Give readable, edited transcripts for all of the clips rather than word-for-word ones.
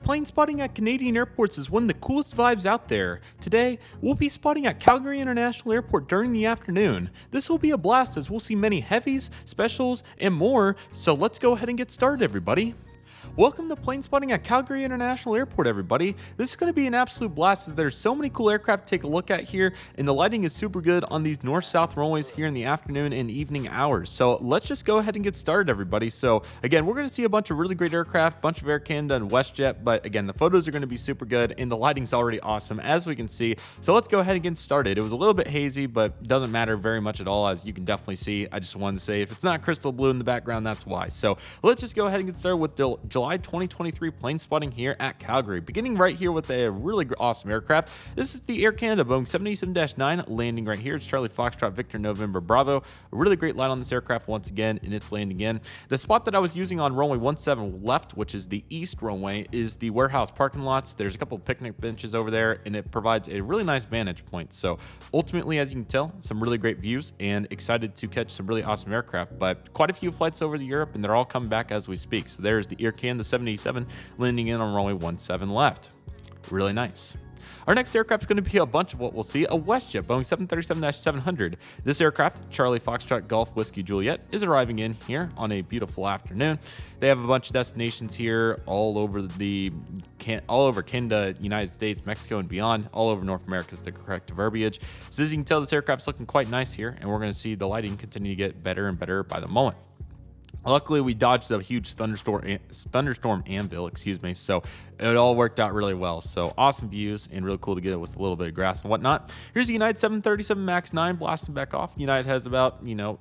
Plane spotting at Canadian airports is one of the coolest vibes out there. Today, we'll be spotting at Calgary International Airport during the afternoon. This will be a blast as we'll see many heavies, specials, and more, so let's go ahead and get started, everybody. Welcome to plane spotting at Calgary International Airport, everybody. This is going to be an absolute blast as there's so many cool aircraft to take a look at here, and the lighting is super good on these north-south runways here in the afternoon and evening hours. So let's just go ahead and get started, everybody. So again, we're going to see a bunch of really great aircraft, bunch of Air Canada and WestJet, but again, the photos are going to be super good, and the lighting's already awesome, as we can see. So let's go ahead and get started. It was a little bit hazy, but doesn't matter very much at all, as you can definitely see. I just wanted to say, if it's not crystal blue in the background, that's why. So let's just go ahead and get started with the July 2023 plane spotting here at Calgary, beginning right here with a really awesome aircraft. This is the Air Canada Boeing 787-9 landing right here. It's Charlie Foxtrot Victor November Bravo. A really great light on this aircraft once again, and it's landing in. The spot that I was using on runway 17 left, which is the east runway, is the warehouse parking lots. There's a couple of picnic benches over there, and it provides a really nice vantage point. So ultimately, as you can tell, some really great views, and excited to catch some really awesome aircraft. But quite a few flights over to Europe, and they're all coming back as we speak. So there's the Air Canada 787 landing in on runway 17 left. Really nice. Our next aircraft is going to be a bunch of what we'll see. A WestJet Boeing 737-700. This aircraft, Charlie Foxtrot Golf Whiskey Juliet, is arriving in here on a beautiful afternoon. They have a bunch of destinations here all over Canada, United States, Mexico, and beyond. All over North America is the correct verbiage. So as you can tell, this aircraft's looking quite nice here, and we're going to see the lighting continue to get better and better by the moment. Luckily, we dodged a huge thunderstorm anvil, so it all worked out really well. So awesome views and really cool to get it with a little bit of grass and whatnot. Here's the United 737 MAX 9 blasting back off. United has about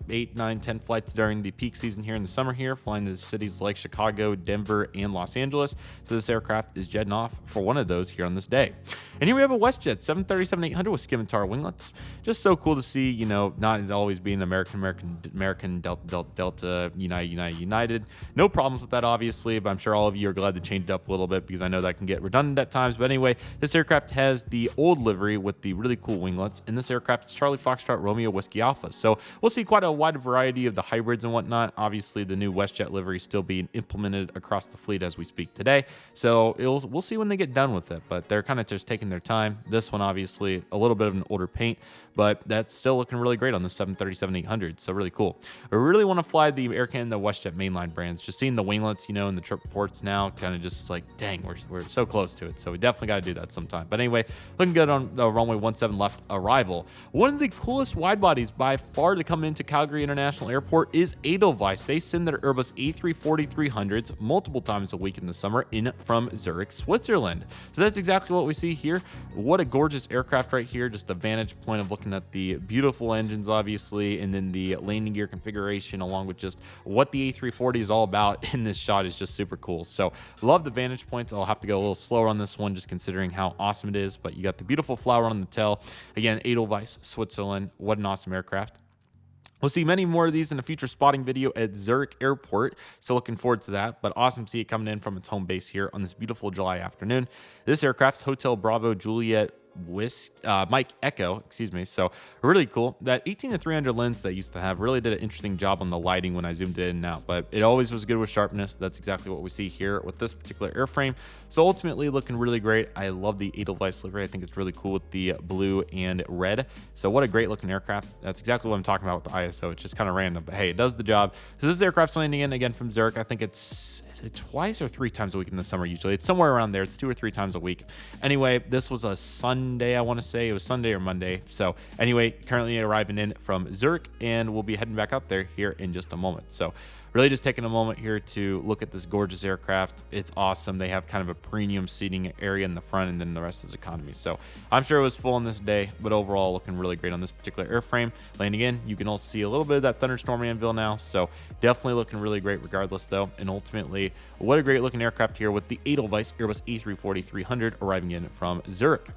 8, 9, 10 flights during the peak season here in the summer here, flying to cities like Chicago, Denver, and Los Angeles. So this aircraft is jetting off for one of those here on this day. And here we have a WestJet 737-800 with Scimitar winglets. Just so cool to see, not always being American, Delta, United. No problems with that, obviously, but I'm sure all of you are glad to change it up a little bit because I know that can get redundant at times. But anyway, this aircraft has the old livery with the really cool winglets, and this aircraft is Charlie Foxtrot Romeo Whiskey Alpha. So we'll see quite a wide variety of the hybrids and whatnot. Obviously, the new WestJet livery is still being implemented across the fleet as we speak today. So we'll see when they get done with it, but they're kind of just taking their time. This one, obviously, a little bit of an older paint, but that's still looking really great on the 737-800. So really cool. I really want to fly the Air Canada WestJet mainline brands. Just seeing the winglets, in the trip ports now, kind of just like, dang, we're so close to it. So we definitely got to do that sometime. But anyway, looking good on the runway 17 left arrival. One of the coolest wide bodies by far to come into Calgary International Airport is Edelweiss. They send their Airbus A340 300s multiple times a week in the summer in from Zurich, Switzerland. So that's exactly what we see here. What a gorgeous aircraft right here. Just the vantage point of looking at the beautiful engines, obviously, and then the landing gear configuration, along with just what the A340 is all about in this shot is just super cool. So love the vantage points. I'll have to go a little slower on this one just considering how awesome it is, but you got the beautiful flower on the tail. Again, Edelweiss, Switzerland. What an awesome aircraft. We'll see many more of these in a future spotting video at Zurich Airport, so looking forward to that. But awesome to see it coming in from its home base here on this beautiful July afternoon. This aircraft's Hotel Bravo Juliet Mike Echo, so really cool. That 18-300 lens that I used to have really did an interesting job on the lighting when I zoomed in and out, but it always was good with sharpness. That's exactly what we see here with this particular airframe. So ultimately looking really great. I love the Edelweiss livery. I think it's really cool with the blue and red. So what a great looking aircraft. That's exactly what I'm talking about with the ISO. It's just kind of random, but hey, it does the job. So this aircraft's landing in again from Zurich. I think it's twice or 3 times a week in the summer. Usually it's somewhere around there. It's 2 or 3 times a week. Anyway, this was a Sunday. I want to say it was Sunday or Monday. So anyway, currently arriving in from Zurich, and we'll be heading back up there here in just a moment. So really just taking a moment here to look at this gorgeous aircraft. It's awesome. They have kind of a premium seating area in the front, and then the rest is economy. So I'm sure it was full on this day, but overall looking really great on this particular airframe. Landing in, you can also see a little bit of that thunderstorm anvil now. So definitely looking really great regardless though. And ultimately, what a great looking aircraft here with the Edelweiss Airbus A340 300 arriving in from Zurich.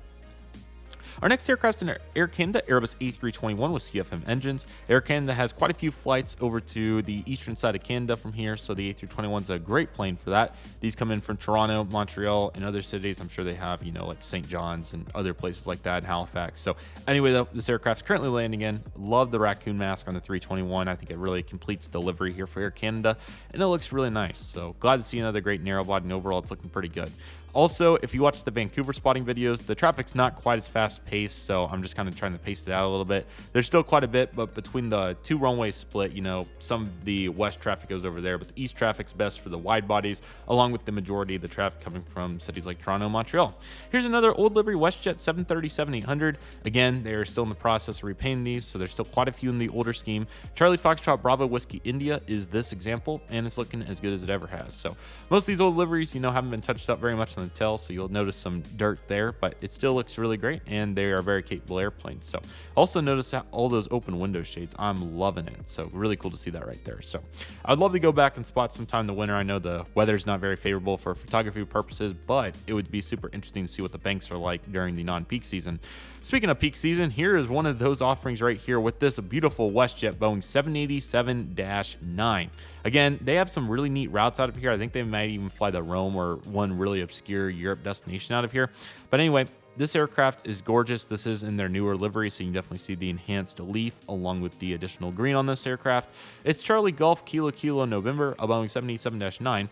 Our next aircraft is an Air Canada Airbus A321 with CFM engines. Air Canada has quite a few flights over to the eastern side of Canada from here, so the A321 is a great plane for that. These come in from Toronto, Montreal, and other cities. I'm sure they have, like St. John's and other places like that in Halifax. So anyway, though, this aircraft's currently landing in. Love the raccoon mask on the 321. I think it really completes delivery here for Air Canada, and it looks really nice. So glad to see another great narrow body, and overall it's looking pretty good. Also, if you watch the Vancouver spotting videos, the traffic's not quite as fast paced, so I'm just kind of trying to pace it out a little bit. There's still quite a bit, but between the 2 runways split, you know, some of the west traffic goes over there, but the east traffic's best for the wide bodies, along with the majority of the traffic coming from cities like Toronto and Montreal. Here's another old livery WestJet 737-800. Again, they are still in the process of repainting these, so there's still quite a few in the older scheme. Charlie Foxtrot Bravo Whiskey India is this example, and it's looking as good as it ever has. So most of these old liveries, you know, haven't been touched up very much on the tail, so you'll notice some dirt there, but it still looks really great, and they are very capable airplanes. So also notice all those open window shades. I'm loving it. So really cool to see that right there. So I'd love to go back and spot sometime in the winter. I know the weather's not very favorable for photography purposes, but it would be super interesting to see what the banks are like during the non-peak season. Speaking of peak season, here is one of those offerings right here with this beautiful WestJet Boeing 787-9. Again, they have some really neat routes out of here. I think they might even fly the Rome or one really obscure Europe destination out of here. But anyway, this aircraft is gorgeous. This is in their newer livery, so you can definitely see the enhanced leaf along with the additional green on this aircraft. It's Charlie Golf Kilo Kilo November, a Boeing 787-9.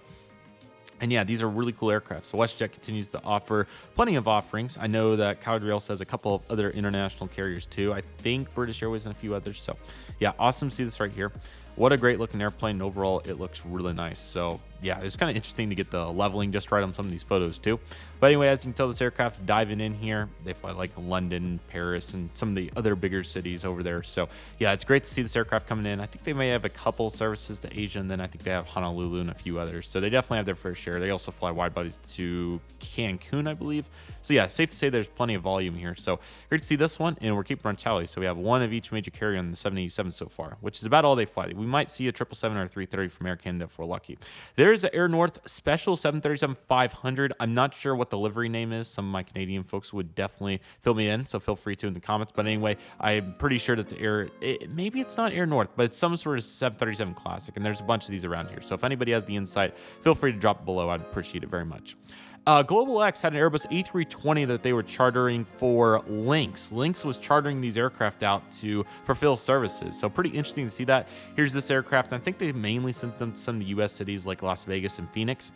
And yeah, these are really cool aircraft. So WestJet continues to offer plenty of offerings. I know that Calgary also has a couple of other international carriers too. I think British Airways and a few others. So yeah, awesome to see this right here. What a great looking airplane. Overall, it looks really nice. So yeah, it's kind of interesting to get the leveling just right on some of these photos too. But anyway, as you can tell, this aircraft's diving in here. They fly like London, Paris, and some of the other bigger cities over there. So yeah, it's great to see this aircraft coming in. I think they may have a couple services to Asia, and then I think they have Honolulu and a few others. So they definitely have their fair share. They also fly wide bodies to Cancun, I believe. So yeah, safe to say there's plenty of volume here. So great to see this one, and we're keeping on tally. So we have one of each major carrier on the 787 so far, which is about all they fly. We might see a 777 or a 330 from Air Canada if we're lucky. There's an Air North Special 737-500. I'm not sure what the livery name is. Some of my Canadian folks would definitely fill me in, so feel free to in the comments. But anyway, I'm pretty sure that's maybe it's not Air North, but it's some sort of 737 Classic, and there's a bunch of these around here. So if anybody has the insight, feel free to drop it below. I'd appreciate it very much. Global X had an Airbus A340 that they were chartering for Lingx. Lingx was chartering these aircraft out to fulfill services. So pretty interesting to see that. Here's this aircraft. I think they mainly sent them to some of the U.S. cities like Las Vegas and Phoenix.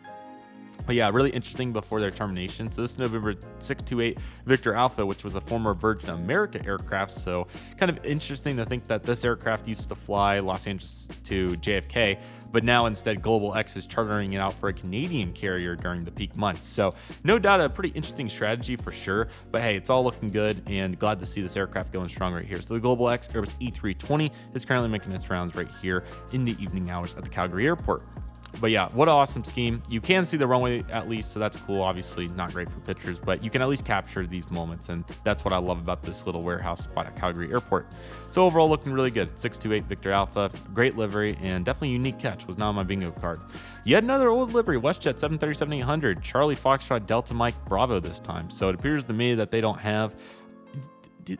But yeah, really interesting before their termination. So this November 628 Victor Alpha, which was a former Virgin America aircraft. So kind of interesting to think that this aircraft used to fly Los Angeles to JFK, but now instead Global X is chartering it out for a Canadian carrier during the peak months. So no doubt a pretty interesting strategy for sure. But hey, it's all looking good, and glad to see this aircraft going strong right here. So the Global X Airbus A340 is currently making its rounds right here in the evening hours at the Calgary Airport. But yeah, what an awesome scheme. You can see the runway at least, so that's cool. Obviously not great for pictures, but you can at least capture these moments, and that's what I love about this little warehouse spot at Calgary Airport. So overall, looking really good. 628 Victor Alpha, great livery, and definitely unique catch. Was not on my bingo card. Yet another old livery, WestJet 737-800, Charlie Foxtrot Delta Mike Bravo this time. So it appears to me that they don't have...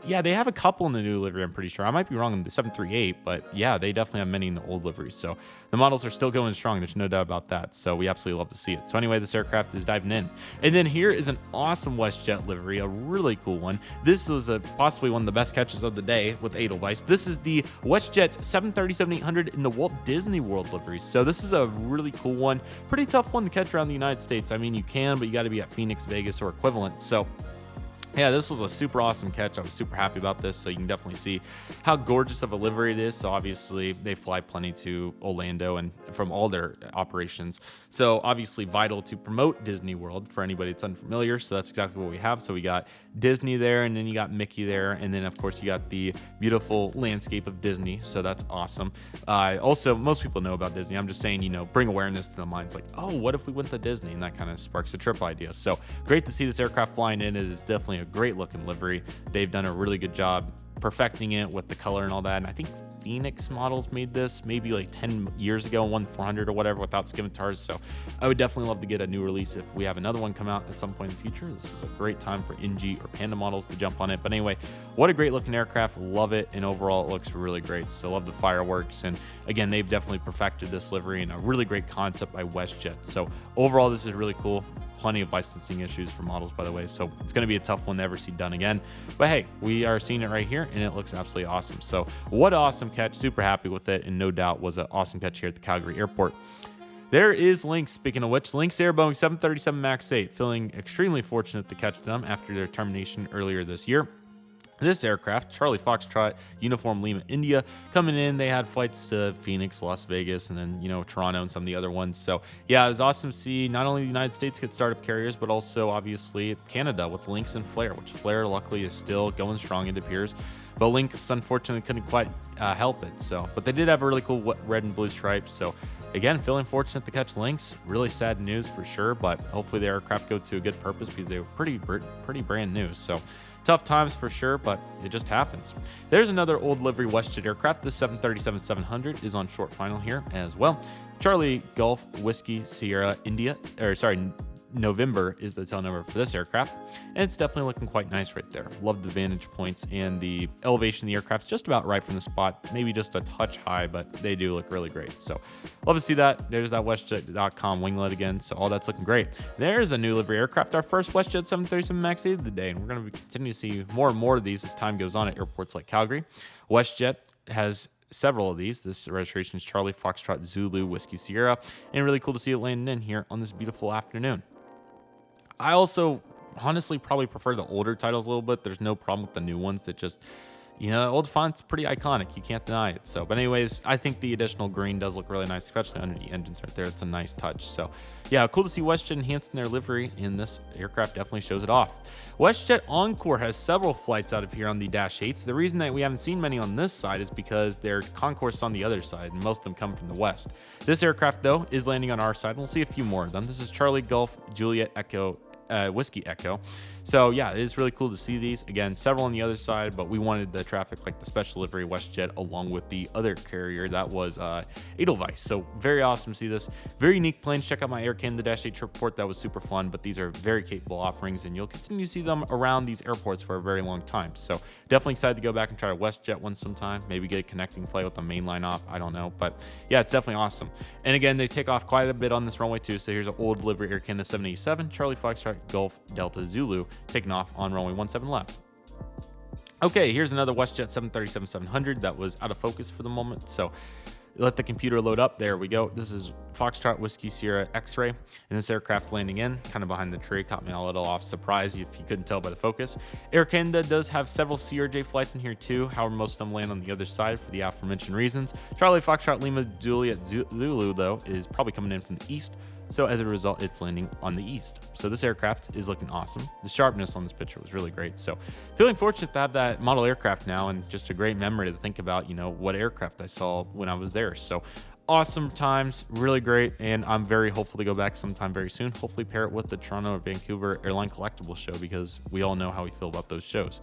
Yeah, they have a couple in the new livery, I'm pretty sure. I might be wrong in the 738, but yeah, they definitely have many in the old liveries. So the models are still going strong. There's no doubt about that. So we absolutely love to see it. So anyway, this aircraft is diving in. And then here is an awesome WestJet livery, a really cool one. This was possibly one of the best catches of the day with Edelweiss. This is the WestJet 737-800 in the Walt Disney World livery. So this is a really cool one. Pretty tough one to catch around the United States. I mean, you can, but you got to be at Phoenix, Vegas, or equivalent. So yeah, this was a super awesome catch. I was super happy about this. So you can definitely see how gorgeous of a livery it is. So obviously they fly plenty to Orlando and from all their operations. So obviously vital to promote Disney World for anybody that's unfamiliar. So that's exactly what we have. So we got Disney there, and then you got Mickey there. And then of course you got the beautiful landscape of Disney. So that's awesome. Also, most people know about Disney. I'm just saying, you know, bring awareness to the minds like, oh, what if we went to Disney? And that kind of sparks a trip idea. So great to see this aircraft flying in. It is definitely a great looking livery. They've done a really good job perfecting it with the color and all that. And I think Phoenix models made this maybe like 10 years ago, 400 or whatever, without scimitars. So I would definitely love to get a new release if we have another one come out at some point in the future. This is a great time for NG or Panda models to jump on it. But anyway, what a great looking aircraft. Love it. And overall, it looks really great. So love the fireworks. And again, they've definitely perfected this livery, and a really great concept by WestJet. So overall, this is really cool. Plenty of licensing issues for models, by the way, so it's going to be a tough one to ever see done again. But hey, we are seeing it right here, and it looks absolutely awesome. So what an awesome catch. Super happy with it, and no doubt was an awesome catch here at the Calgary Airport. There is Lingx. Speaking of which, Lingx Air Boeing 737 MAX 8, feeling extremely fortunate to catch them after their termination earlier this year. This aircraft, Charlie Foxtrot, Uniform Lima, India, coming in. They had flights to Phoenix, Las Vegas, and then, Toronto and some of the other ones. So, yeah, it was awesome to see not only the United States get startup carriers, but also, obviously, Canada with Lynx and Flair, which Flair, luckily, is still going strong, it appears. But Lynx, unfortunately, couldn't quite help it. So, but they did have a really cool red and blue stripes. So, again, feeling fortunate to catch Lynx. Really sad news for sure, but hopefully the aircraft go to a good purpose because they were pretty brand new. So, tough times for sure, but it just happens. There's another old livery WestJet aircraft. The 737-700 is on short final here as well. Charlie Golf Whiskey Sierra November is the tail number for this aircraft, and it's definitely looking quite nice right there. Love the vantage points, and the elevation of the aircraft's just about right from the spot, maybe just a touch high, but they do look really great. So love to see that. There's that WestJet.com winglet again, so all that's looking great. There's a new livery aircraft, our first WestJet 737 MAX 8 of the day, and we're going to continue to see more and more of these as time goes on at airports like Calgary. WestJet has several of these. This registration is Charlie Foxtrot Zulu Whiskey Sierra, and really cool to see it landing in here on this beautiful afternoon. I also honestly probably prefer the older titles a little bit. There's no problem with the new ones that just, old font's pretty iconic. You can't deny it. So, but anyways, I think the additional green does look really nice, especially under the engines right there. It's a nice touch. So yeah, cool to see WestJet enhancing their livery, and this aircraft definitely shows it off. WestJet Encore has several flights out of here on the Dash 8s. The reason that we haven't seen many on this side is because their concourse on the other side, and most of them come from the west. This aircraft, though, is landing on our side, and we'll see a few more of them. This is Charlie Golf Juliet Echo Whiskey Echo. So yeah, it is really cool to see these. Again, several on the other side, but we wanted the traffic like the special livery WestJet along with the other carrier that was Edelweiss. So very awesome to see this. Very unique planes. Check out my Air Canada Dash 8 trip report. That was super fun, but these are very capable offerings, and you'll continue to see them around these airports for a very long time. So definitely excited to go back and try a WestJet one sometime. Maybe get a connecting flight with the mainline op. I don't know, but yeah, it's definitely awesome. And again, they take off quite a bit on this runway too. So here's an old livery Air Canada 787, Charlie Foxtrot Golf Delta Zulu, taking off on runway 17 left. Okay, here's another WestJet 737-700 that was out of focus for the moment. So let the computer load up. There we go. This is Foxtrot Whiskey Sierra X-Ray, and this aircraft's landing in kind of behind the tree. Caught me a little off surprise if you couldn't tell by the focus. Air Canada does have several CRJ flights in here too. However, most of them land on the other side for the aforementioned reasons. Charlie Foxtrot Lima Juliet Zulu, though, is probably coming in from the east. So as a result, it's landing on the east. So this aircraft is looking awesome. The sharpness on this picture was really great. So feeling fortunate to have that model aircraft now, and just a great memory to think about, what aircraft I saw when I was there. So awesome times, really great. And I'm very hopeful to go back sometime very soon. Hopefully pair it with the Toronto or Vancouver Airline Collectible show, because we all know how we feel about those shows.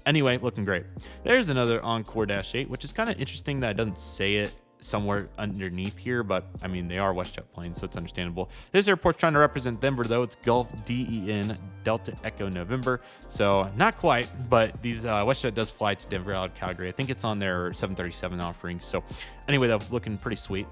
Anyway, looking great. There's another Encore Dash 8, which is kind of interesting that it doesn't say it somewhere underneath here, but I mean, they are WestJet planes, so it's understandable. This airport's trying to represent Denver, though. It's Gulf DEN Delta Echo November, so not quite, but these WestJet does fly to Denver out of Calgary. I think it's on their 737 offering. So anyway, though, looking pretty sweet.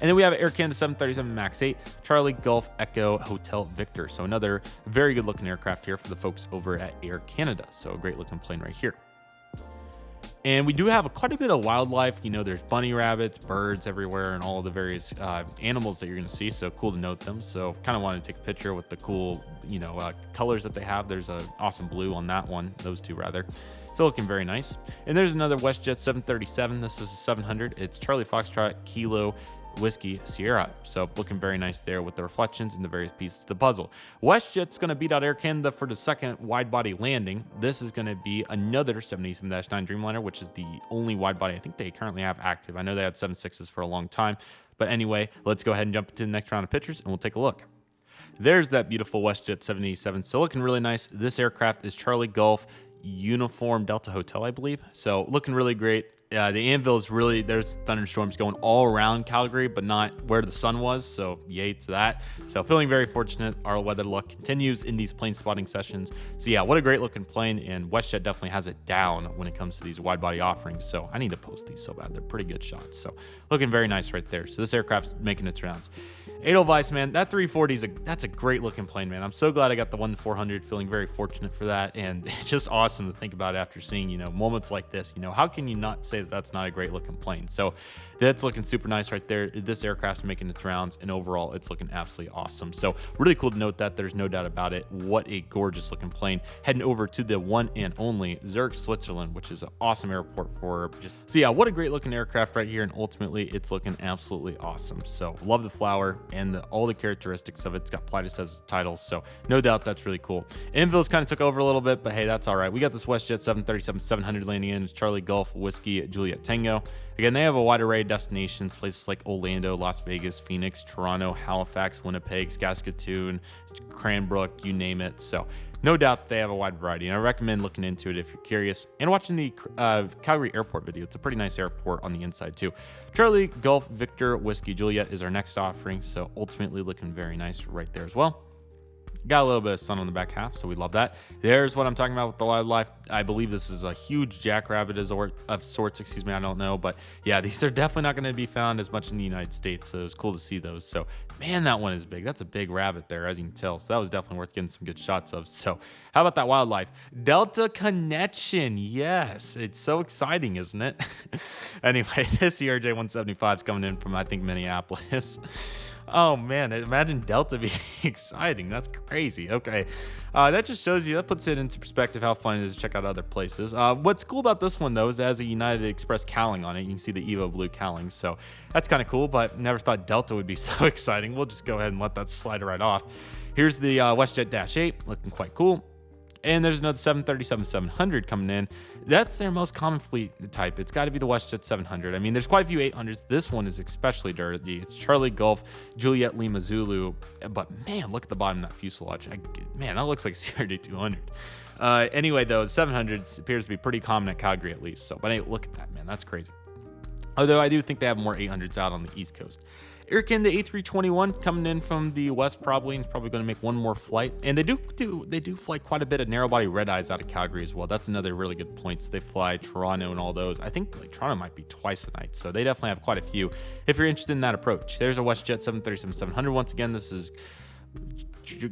And then we have Air Canada 737 MAX 8, Charlie Golf Echo Hotel Victor. So another very good looking aircraft here for the folks over at Air Canada. So a great looking plane right here. And we do have quite a bit of wildlife. There's bunny rabbits, birds everywhere, and all of the various animals that you're going to see. So cool to note them. So kind of wanted to take a picture with the cool, colors that they have. There's an awesome blue on that one, those two rather. So looking very nice. And there's another WestJet 737. This is a 700. It's Charlie Foxtrot Kilo Whiskey Sierra. So looking very nice there with the reflections and the various pieces of the puzzle. WestJet's going to beat out Air Canada for the second wide body landing. This is going to be another 787-9 Dreamliner, which is the only wide body I think they currently have active. I know they had 76s for a long time, but anyway, let's go ahead and jump into the next round of pictures and we'll take a look. There's that beautiful WestJet 787. So looking really nice. This aircraft is Charlie Golf Uniform Delta Hotel, I believe. So looking really great. The anvil is really, there's thunderstorms going all around Calgary, but not where the sun was. So yay to that. So feeling very fortunate. Our weather luck continues in these plane spotting sessions. So yeah, what a great looking plane. And WestJet definitely has it down when it comes to these wide body offerings. So I need to post these so bad. They're pretty good shots. So looking very nice right there. So this aircraft's making its rounds. Edelweiss, man, that 340 that's a great looking plane, man. I'm so glad I got the 1-400, feeling very fortunate for that. And it's just awesome to think about after seeing, moments like this. How can you not say say that that's not a great looking plane. So that's looking super nice right there. This aircraft's making its rounds, and overall it's looking absolutely awesome. So really cool to note that. There's no doubt about it. What a gorgeous looking plane. Heading over to the one and only Zurich, Switzerland, which is an awesome airport for just, so yeah, what a great looking aircraft right here. And ultimately it's looking absolutely awesome. So love the flower and all the characteristics of it. It's got Pilatus as a title, so no doubt that's really cool. Anvil's kind of took over a little bit, but hey, that's all right. We got this WestJet 737-700 landing in. It's Charlie Golf Whiskey Juliet Tango. Again, they have a wide array of destinations, places like Orlando, Las Vegas, Phoenix, Toronto, Halifax, Winnipeg, Saskatoon, Cranbrook, you name it. So no doubt they have a wide variety, and I recommend looking into it if you're curious and watching the Calgary Airport video. It's a pretty nice airport on the inside too. Charlie Golf Victor Whiskey Juliet is our next offering, so ultimately looking very nice right there as well. Got a little bit of sun on the back half, so we love that. There's what I'm talking about with the wildlife. I believe this is a huge jackrabbit of sorts, excuse me, I don't know. But yeah, these are definitely not going to be found as much in the United States, so it was cool to see those. So man, that one is big. That's a big rabbit there, as you can tell. So that was definitely worth getting some good shots of. So how about that wildlife? Delta Connection. Yes, it's so exciting, isn't it? Anyway, this ERJ-175 is coming in from, I think, Minneapolis. Oh man, imagine Delta being exciting. That's crazy. Okay, that just shows you, that puts it into perspective how fun it is to check out other places. What's cool about this one though is it has a United Express cowling on it. You can see the Evo blue cowling, so that's kind of cool, but never thought Delta would be so exciting. We'll just go ahead and let that slide right off. Here's the WestJet-8, looking quite cool. And there's another 737-700 coming in. That's their most common fleet type. It's got to be the WestJet 700. I mean, there's quite a few 800s. This one is especially dirty. It's Charlie Golf Juliet Lima Zulu. But man, look at the bottom of that fuselage. Man, that looks like CRJ-200. Anyway, though, 700s appears to be pretty common at Calgary at least. So, but hey, look at that, man. That's crazy. Although I do think they have more 800s out on the East Coast. Air Canada A321 coming in from the West probably, and it's probably going to make one more flight. And they do fly quite a bit of narrow body red eyes out of Calgary as well. That's another really good point. So they fly Toronto and all those. I think like Toronto might be twice a night. So they definitely have quite a few if you're interested in that approach. There's a WestJet 737-700. Once again, this is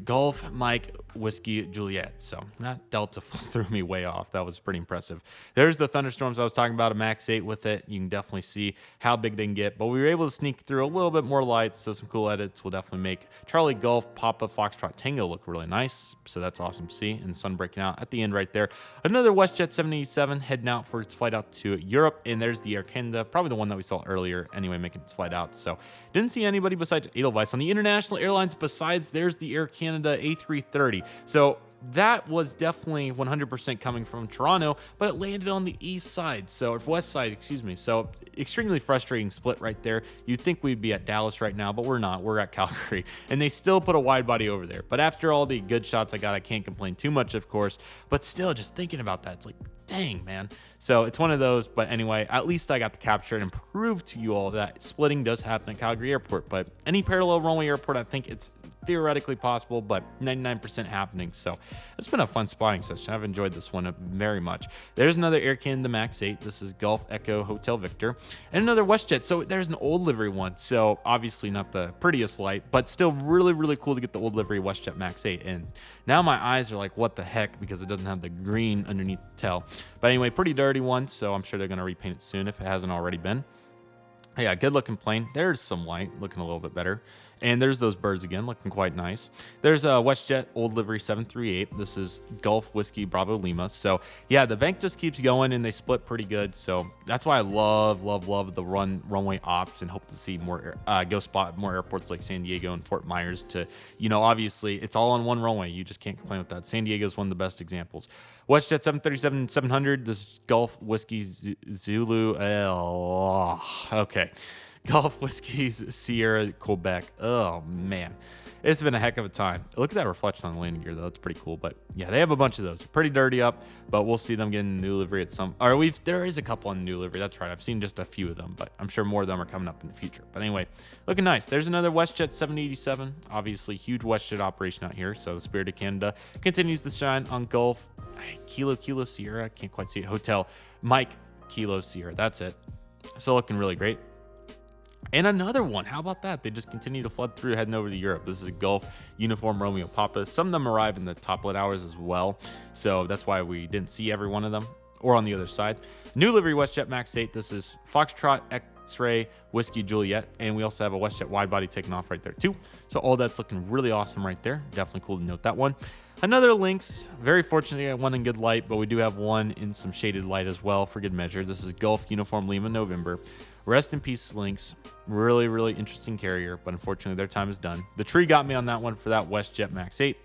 Golf Mike Whiskey Juliet. So that Delta threw me way off. That was pretty impressive. There's the thunderstorms I was talking about, a max 8 with it. You can definitely see how big they can get, but we were able to sneak through a little bit more lights, so some cool edits will definitely make Charlie Golf Papa Foxtrot Tango look really nice. So that's awesome to see, and the sun breaking out at the end right there. Another WestJet 787 heading out for its flight out to Europe, and there's the Air Canada, probably the one that we saw earlier anyway, making its flight out. So didn't see anybody besides Edelweiss on the international airlines. Besides, there's the Air Canada A330. So that was definitely 100% coming from Toronto, but it landed on the east side, or west side, excuse me. So extremely frustrating split right there. You'd think we'd be at Dallas right now, but we're not. We're at Calgary, and they still put a wide body over there. But after all the good shots I got, I can't complain too much, of course. But still, just thinking about that, it's like, dang, man. So it's one of those. But anyway, at least I got to capture it and prove to you all that splitting does happen at Calgary Airport. But any parallel runway airport, I think it's theoretically possible, but 99% happening. So it's been a fun spotting session. I've enjoyed this one very much. There's another Air Canada Max 8. This is Golf Echo Hotel Victor, and another WestJet. So there's an old livery one. So obviously not the prettiest light, but still really, really cool to get the old livery WestJet Max 8. And now my eyes are like, what the heck, because it doesn't have the green underneath the tail. But anyway, pretty dirty one. So I'm sure they're going to repaint it soon if it hasn't already been. Yeah, good looking plane. There's some light looking a little bit better. And there's those birds again, looking quite nice. There's a WestJet Old Livery 738. This is Golf Whiskey Bravo Lima. So yeah, the bank just keeps going, and they split pretty good. So that's why I love the runway ops, and hope to see more go spot more airports like San Diego and Fort Myers. To, you know, obviously it's all on one runway. You just can't complain with that. San Diego is one of the best examples. WestJet 737-700. This is Golf Whiskey Zulu. Okay. Golf Whiskies Sierra Quebec. Oh man, it's been a heck of a time. Look at that reflection on the landing gear though. That's pretty cool. But yeah, they have a bunch of those. They're pretty dirty up, but we'll see them getting new livery at some. Or there is a couple on new livery. That's right. I've seen just a few of them, but I'm sure more of them are coming up in the future. But anyway, looking nice. There's another WestJet 787. Obviously, huge WestJet operation out here. So the Spirit of Canada continues to shine on Golf Kilo Sierra. Can't quite see it. Hotel Mike Kilo Sierra. That's it. So looking really great. And another one, how about that? They just continue to flood through, heading over to Europe. This is a Gulf Uniform Romeo Papa. Some of them arrive in the top lit hours as well, so that's why we didn't see every one of them. or on the other side. New livery WestJet Max 8. This is Foxtrot, X-Ray, Whiskey, Juliet, and we also have a WestJet wide body taking off right there too. So all that's looking really awesome right there. Definitely cool to note that one. Another Lingx. Very fortunately, I got one in good light, but we do have one in some shaded light as well for good measure. This is Gulf Uniform Lima November. Rest in peace, Lingx. Really, really interesting carrier, but unfortunately their time is done. The tree got me on that one for that WestJet Max 8.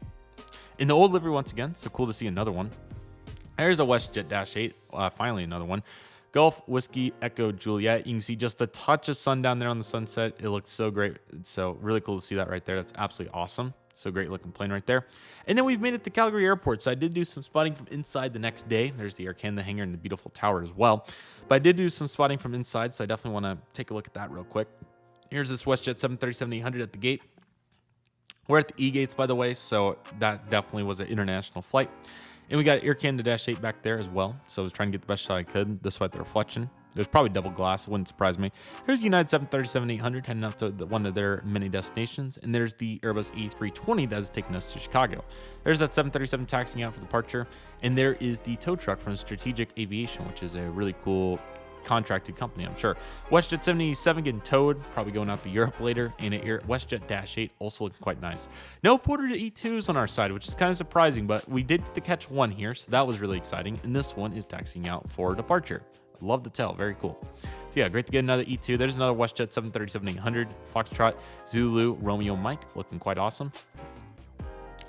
In the old livery once again, so cool to see another one. There's a WestJet Dash 8, finally another one. Gulf, Whiskey, Echo, Juliet. You can see just a touch of sun down there on the sunset. It looks so great. So really cool to see that right there. That's absolutely awesome. So great looking plane right there. And then we've made it to Calgary Airport. So I did do some spotting from inside the next day. There's the Air Canada hangar and the beautiful tower as well. But I did do some spotting from inside, so I definitely want to take a look at that real quick. Here's this WestJet 737-800 at the gate. We're at the E-gates, by the way, so that definitely was an international flight. And we got Air Canada Dash 8 back there as well. So I was trying to get the best shot I could. This way at the reflection. There's probably double glass. It wouldn't surprise me. Here's United 737-800 heading out to one of their many destinations. And there's the Airbus A340 that is taking us to Chicago. There's that 737 taxiing out for departure. And there is the tow truck from Strategic Aviation, which is a really cool contracted company, I'm sure. WestJet 77 getting towed, probably going out to Europe later, and a WestJet Dash 8 also looking quite nice. No Porter to E2s on our side, which is kind of surprising, but we did get to catch one here, so that was really exciting. And this one is taxiing out for departure. Love the tail, very cool. So yeah, great to get another E2. There's another WestJet 737-800, Foxtrot, Zulu, Romeo, Mike, looking quite awesome.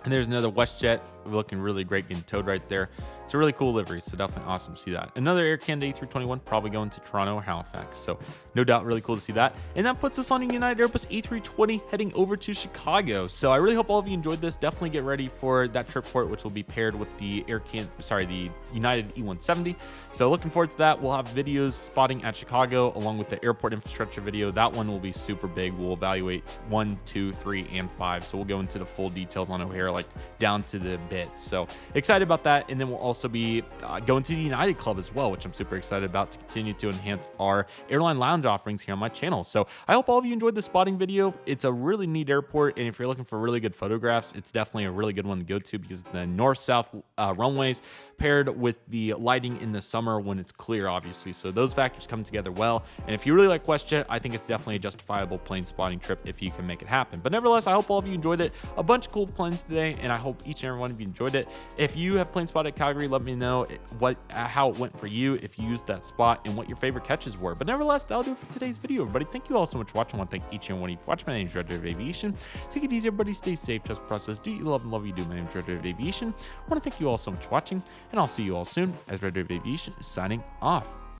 And there's another WestJet looking really great, getting towed right there. It's a really cool livery, so definitely awesome to see that. Another Air Canada A321, probably going to Toronto or Halifax. So no doubt really cool to see that. And that puts us on a United Airbus A320 heading over to Chicago. So I really hope all of you enjoyed this. Definitely get ready for that trip port, which will be paired with the the United E170. So looking forward to that. We'll have videos spotting at Chicago along with the airport infrastructure video. That one will be super big. We'll evaluate 1, 2, 3, and 5. So we'll go into the full details on O'Hare, like down to the bit. So excited about that. And then we'll also be going to the United Club as well, which I'm super excited about to continue to enhance our airline lounge offerings here on my channel. So I hope all of you enjoyed the spotting video. It's a really neat airport, and if you're looking for really good photographs, it's definitely a really good one to go to because the north-south runways paired with the lighting in the summer when it's clear, obviously. So those factors come together well. And if you really like WestJet, I think it's definitely a justifiable plane spotting trip if you can make it happen. But nevertheless, I hope all of you enjoyed it. A bunch of cool planes today, and I hope each and every one of you enjoyed it. If you have plane spotted at Calgary, let me know how it went for you, if you used that spot, and what your favorite catches were. But nevertheless, that'll do it for today's video, everybody. Thank you all so much for watching. I want to thank each and one of you for watching. My name is Redriveraviation. Take it easy, everybody. Stay safe. Trust the process. Do you love and love you do. My name is Redriveraviation. I want to thank you all so much for watching, and I'll see you all soon as Redriveraviation is signing off.